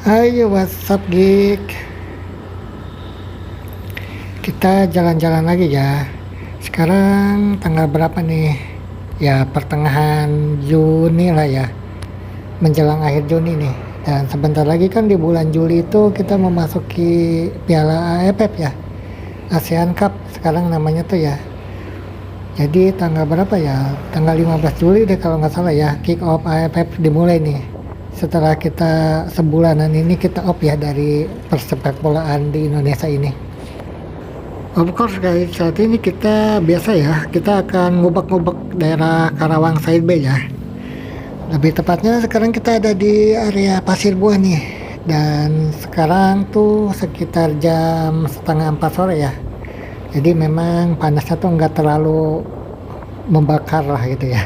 Ayo, what's up, geek? Kita jalan-jalan lagi ya. Sekarang tanggal berapa nih? Ya, pertengahan Juni lah ya. Menjelang akhir Juni nih. Dan sebentar lagi kan di bulan Juli itu kita memasuki Piala AFF ya. ASEAN Cup sekarang namanya tuh ya. Jadi tanggal berapa ya? Tanggal 15 Juli deh kalau nggak salah ya. Kick off AFF dimulai nih. Setelah kita sebulanan ini kita off ya dari persepak bolaan di Indonesia ini. Of course guys, saat ini kita biasa ya, kita akan ngubek-ngubek daerah Karawang Side Bay ya. Lebih tepatnya sekarang kita ada di area Pasir Buah nih. Dan sekarang tuh sekitar jam setengah 4 sore ya. Jadi memang panasnya tuh nggak terlalu membakar lah gitu ya.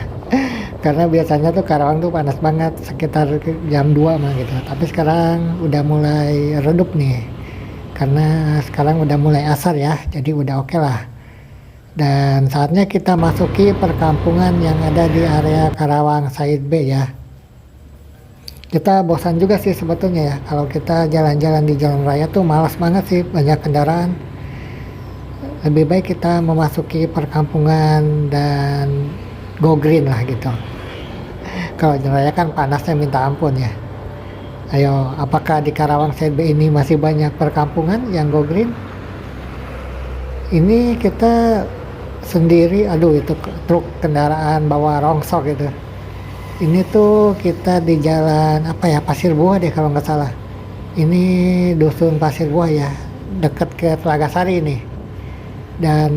Karena biasanya tuh Karawang tuh panas banget sekitar jam 2 mah gitu. Tapi sekarang udah mulai redup nih. Karena sekarang udah mulai asar ya, jadi udah oke lah. Dan saatnya kita masuki perkampungan yang ada di area Karawang Side Bay ya. Kita bosan juga sih sebetulnya ya, kalau kita jalan-jalan di jalan raya tuh malas banget sih, banyak kendaraan. Lebih baik kita memasuki perkampungan dan go green lah gitu. Kalau jalan raya kan panasnya minta ampun ya. Ayo, apakah di Karawang Side Bay ini masih banyak perkampungan yang go green? Ini kita sendiri, aduh itu truk kendaraan bawa rongsok gitu. Ini tuh kita di jalan apa ya, Pasir Buah deh kalau nggak salah. Ini dusun Pasir Buah ya, deket ke Telaga Sari nih. Dan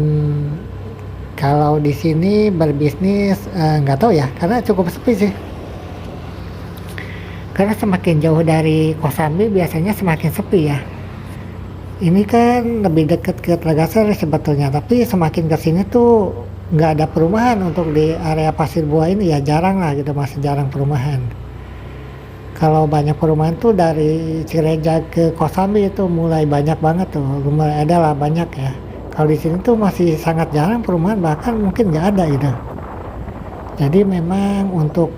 kalau di sini berbisnis nggak tahu ya, karena cukup sepi sih. Karena semakin jauh dari Kosambi biasanya semakin sepi ya. Ini kan lebih dekat ke Telaga Sari sebetulnya, tapi semakin ke sini tuh nggak ada perumahan untuk di area Pasir Buah ini ya, jarang lah gitu, masih jarang perumahan. Kalau banyak perumahan tuh dari Cireja ke Kosambi itu mulai banyak banget tuh, mulai ada lah banyak ya. Kalau di sini tuh masih sangat jarang perumahan, bahkan mungkin nggak ada gitu. Jadi memang untuk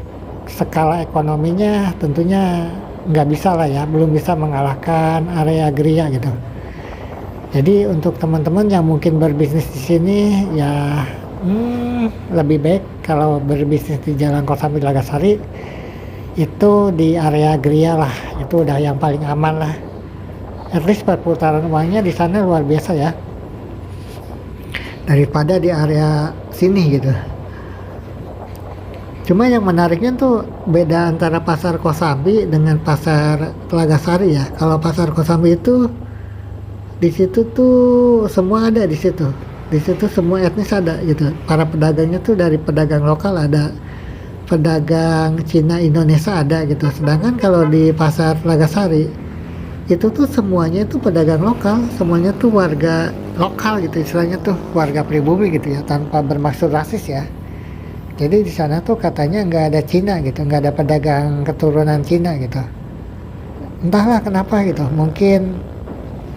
skala ekonominya tentunya nggak bisa lah ya, belum bisa mengalahkan area Gria gitu. Jadi untuk teman-teman yang mungkin berbisnis di sini ya lebih baik kalau berbisnis di Jalan Kosambi Telagasari itu di area Gria lah, itu udah yang paling aman lah. At least perputaran uangnya di sana luar biasa ya, daripada di area sini gitu. Cuma yang menariknya tuh beda antara pasar Kosambi dengan pasar Telagasari ya. Kalau pasar Kosambi itu di situ tuh semua ada di situ. Di situ semua etnis ada gitu. Para pedagangnya tuh dari pedagang lokal ada, pedagang Cina Indonesia ada gitu. Sedangkan kalau di pasar Telagasari itu tuh semuanya itu pedagang lokal, semuanya tuh warga lokal gitu, istilahnya tuh warga pribumi gitu ya, tanpa bermaksud rasis ya. Jadi di sana tuh katanya nggak ada Cina gitu, nggak ada pedagang keturunan Cina gitu. Entahlah kenapa gitu, mungkin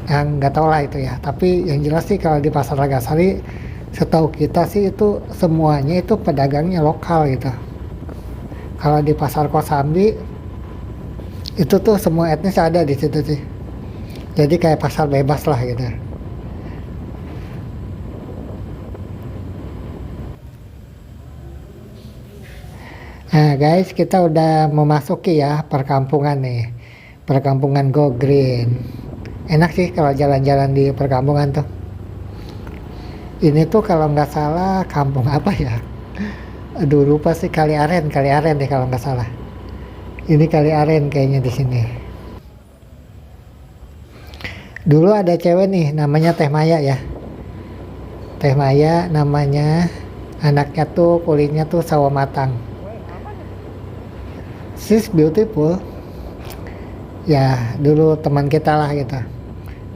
yang nggak tahu lah itu ya. Tapi yang jelas sih kalau di pasar Telagasari, setahu kita sih itu semuanya itu pedagangnya lokal gitu. Kalau di pasar Kosambi itu tuh semua etnis ada di situ sih. Jadi kayak pasar bebas lah gitu. Nah guys, kita udah memasuki ya perkampungan nih, perkampungan Go Green. Enak sih kalau jalan-jalan di perkampungan tuh. Ini tuh kalau nggak salah kampung apa ya? Aduh lupa sih, Kali Aren deh kalau nggak salah. Ini Kali Aren kayaknya di sini. Dulu ada cewek nih namanya Teh Maya ya. Teh Maya namanya, anaknya tuh kulitnya tuh sawo matang. She's beautiful. Ya, dulu teman kita lah gitu.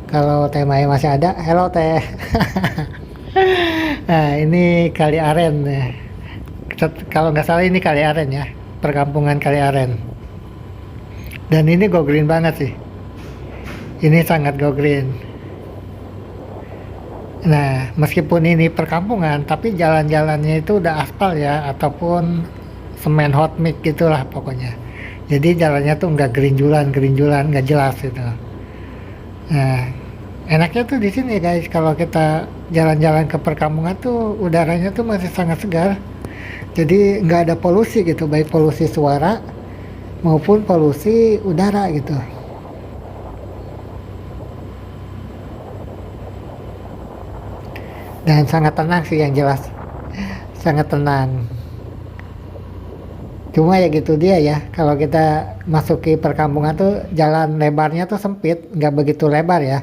Kalau Teh Maya masih ada, hello Teh. Nah, ini Kali Aren ya. Kalau nggak salah ini Kali Aren ya, perkampungan Kali Aren. Dan ini go green banget sih. Ini sangat go green. Nah, meskipun ini perkampungan, tapi jalan-jalannya itu udah aspal ya, ataupun semen hot mix gitulah pokoknya. Jadi jalannya tuh nggak gerinjulan, nggak jelas gitu. Nah, enaknya tuh di sini guys, kalau kita jalan-jalan ke perkampungan tuh udaranya tuh masih sangat segar. Jadi nggak ada polusi gitu, baik polusi suara maupun polusi udara gitu. Dan sangat tenang sih yang jelas, sangat tenang. Cuma ya gitu dia ya, kalau kita masuki perkampungan tuh jalan lebarnya tuh sempit, nggak begitu lebar ya.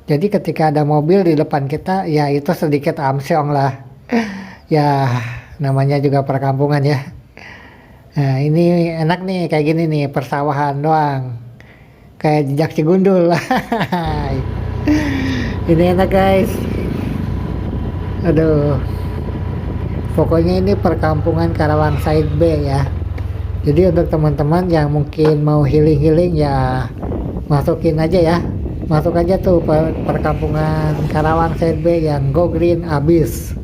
Jadi ketika ada mobil di depan kita, ya itu sedikit amsyong lah. Ya namanya juga perkampungan ya. Nah ini enak nih kayak gini nih, persawahan doang. Kayak jejak si gundul. Ini enak guys. Aduh, pokoknya ini perkampungan Karawang Side B ya. Jadi untuk teman-teman yang mungkin mau healing-healing ya masukin aja ya. Masuk aja tuh perkampungan Karawang Side B yang go green abis.